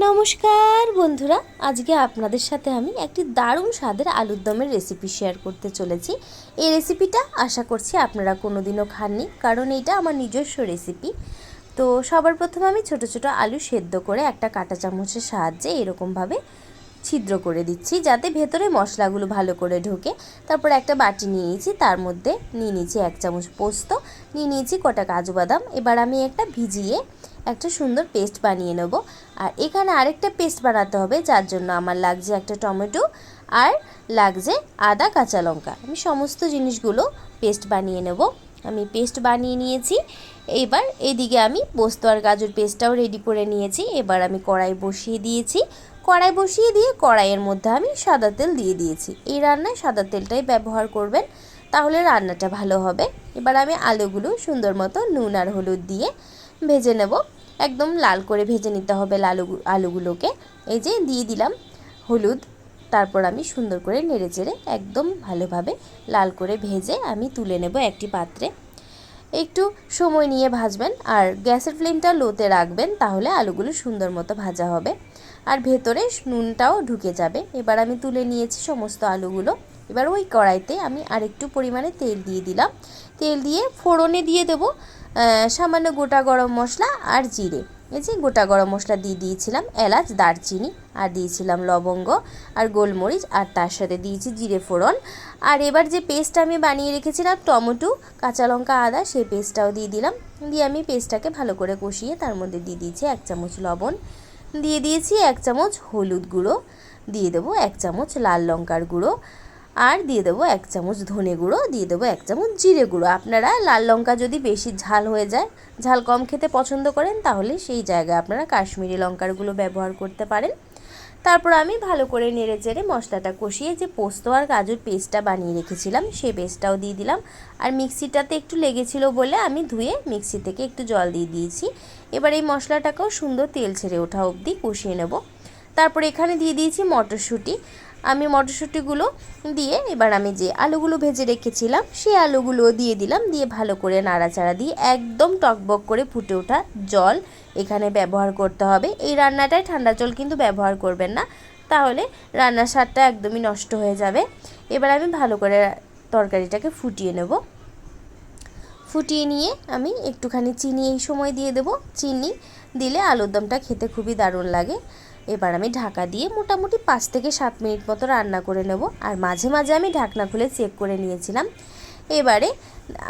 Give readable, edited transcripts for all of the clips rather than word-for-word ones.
নমস্কার বন্ধুরা, আজকে আপনাদের সাথে আমি একটি দারুণ স্বাদের আলুর দমের রেসিপি শেয়ার করতে চলেছি। এই রেসিপিটা আশা করছি আপনারা কোনোদিনও খাননি, কারণ এইটা আমার নিজস্ব রেসিপি। তো সবার প্রথমে আমি ছোট ছোট আলু সেদ্ধ করে একটা কাঁটা চামচের সাহায্যে এরকমভাবে ছিদ্র করে দিচ্ছি, যাতে ভেতরে মশলাগুলো ভালো করে ঢোকে। তারপর একটা বাটি নিয়ে নিয়েছি, তার মধ্যে নিয়ে নিয়েছি 1 চামচ পোস্ত, নিয়ে নিয়েছি কটা কাজু বাদাম। এবার আমি একটা ভিজিয়ে একটা সুন্দর পেস্ট বানিয়ে নেব। আর এখানে আরেকটা পেস্ট বানাতে হবে, যার জন্য আমার লাগছে একটা টমেটো আর লাগছে আদা কাঁচা লঙ্কা। আমি সমস্ত জিনিসগুলো পেস্ট বানিয়ে নেব। আমি পেস্ট বানিয়ে নিয়েছি। এবার এদিকে আমি পোস্ত আর গাজর পেস্টটাও রেডি করে নিয়েছি। এবার আমি কড়াই বসিয়ে দিয়েছি। কড়াই বসিয়ে দিয়ে কড়াইয়ের মধ্যে আমি সাদা তেল দিয়ে দিয়েছি। এই রান্নায় সাদা তেলটাই ব্যবহার করবেন, তাহলে রান্নাটা ভালো হবে। এবার আমি আলুগুলো সুন্দর মতো নুন আর হলুদ দিয়ে ভেজে নেব। একদম লাল করে ভেজে নিতে হবে আলুগুলোকে। এই যে দিয়ে দিলাম হলুদ, তারপর আমি সুন্দর করে নেড়েচেড়ে একদম ভালোভাবে লাল করে ভেজে আমি তুলে নেব একটি পাত্রে। একটু সময় নিয়ে ভাজবেন আর গ্যাসের ফ্লেমটা লোতে রাখবেন, তাহলে আলুগুলো সুন্দর মতো ভাজা হবে আর ভেতরে নুনটাও ঢুকে যাবে। এবার আমি তুলে নিয়েছি সমস্ত আলুগুলো। এবার ওই কড়াইতে আমি আরেকটু পরিমাণে তেল দিয়ে দিলাম। তেল দিয়ে ফোড়নে দিয়ে দেবো সামান্য গোটা গরম মশলা আর জিরে। এই যে গোটা গরম মশলা দিয়ে দিয়েছিলাম এলাচ, দারচিনি, আর দিয়েছিলাম লবঙ্গ আর গোলমরিচ, আর তার সাথে দিয়েছি জিরে ফোড়ন। আর এবার যে পেস্ট আমি বানিয়ে রেখেছিলাম টমেটো, কাঁচা লঙ্কা, আদা, সেই পেস্টটাও দিয়ে দিলাম। দিয়ে আমি পেস্টটাকে ভালো করে কষিয়ে তার মধ্যে দিয়ে দিয়েছি 1 চামচ লবণ, দিয়ে দিয়েছি 1 চামচ হলুদ গুঁড়ো, দিয়ে দেবো 1 চামচ লাল লঙ্কার গুঁড়ো, আর দিয়ে দেবো 1 চামচ ধনে গুঁড়ো, দিয়ে দেবো 1 চামচ জিরে গুঁড়ো। আপনারা লাল লঙ্কা যদি বেশি ঝাল হয়ে যায়, ঝাল কম খেতে পছন্দ করেন, তাহলে সেই জায়গায় আপনারা কাশ্মীরি লঙ্কার গুঁড়ো ব্যবহার করতে পারেন। তারপর আমি ভালো করে নেড়েচেড়ে মশলাটা কষিয়ে যে পোস্ত আর গাজর পেস্টটা বানিয়ে রেখেছিলাম সেই পেস্টটাও দিয়ে দিলাম। আর মিক্সিটাতে একটু লেগেছিল বলে আমি ধুয়ে মিক্সি থেকে একটু জল দিয়ে দিয়েছি। এবার এই মশলাটাকেও সুন্দর তেল ছেড়ে ওঠা অবধি কষিয়ে নেব। তারপর এখানে দিয়ে দিয়েছি মটরশুঁটি। আমি মটরশুঁটিগুলো দিয়ে এবার আমি যে আলুগুলো ভেজে রেখেছিলাম সেই আলুগুলো দিয়ে দিলাম। দিয়ে ভালো করে নাড়াচাড়া দিয়ে একদম টকবক করে ফুটে ওঠা জল এখানে ব্যবহার করতে হবে। এই রান্নাটায় ঠান্ডা জল কিন্তু ব্যবহার করবেন না, তাহলে রান্নার স্বাদটা একদমই নষ্ট হয়ে যাবে। এবার আমি ভালো করে তরকারিটাকে ফুটিয়ে নেব। ফুটিয়ে নিয়ে আমি একটুখানি চিনি এই সময় দিয়ে দেব। চিনি দিলে আলুর দমটা খেতে খুবই দারুণ লাগে। এবার আমি ঢাকা দিয়ে মোটামুটি 5 থেকে 7 মিনিট মতো রান্না করে নেব। আর মাঝে মাঝে আমি ঢাকনা খুলে চেক করে নিয়েছিলাম। এবারে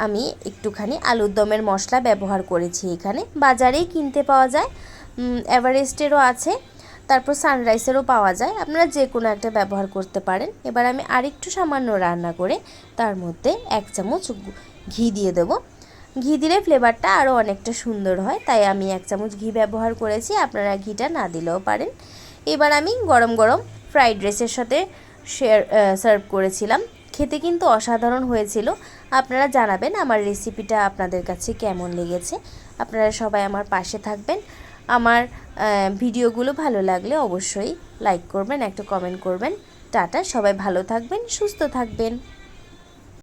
আমি একটুখানি আলুর দমের মশলা ব্যবহার করেছি। এখানে বাজারেই কিনতে পাওয়া যায়, এভারেস্টেরও আছে, তারপর সানরাইসেরও পাওয়া যায়, আপনারা যে কোনো একটা ব্যবহার করতে পারেন। এবার আমি আরেকটু সামান্য রান্না করে তার মধ্যে 1 চামচ ঘি দিয়ে দেবো। ঘি দিলে ফ্লেভারটা আরও অনেকটা সুন্দর হয়, তাই আমি 1 চামচ ঘি ব্যবহার করেছি, আপনারা ঘিটা না দিলেও পারেন। এবার আমি গরম গরম ফ্রাইড রাইসের সাথে সার্ভ করেছিলাম। খেতে কিন্তু অসাধারণ হয়েছিল। আপনারা জানাবেন আমার রেসিপিটা আপনাদের কাছে কেমন লেগেছে। আপনারা সবাই আমার পাশে থাকবেন। আমার ভিডিওগুলো ভালো লাগলে অবশ্যই লাইক করবেন, একটা কমেন্ট করবেন। টাটা, সবাই ভালো থাকবেন, সুস্থ থাকবেন।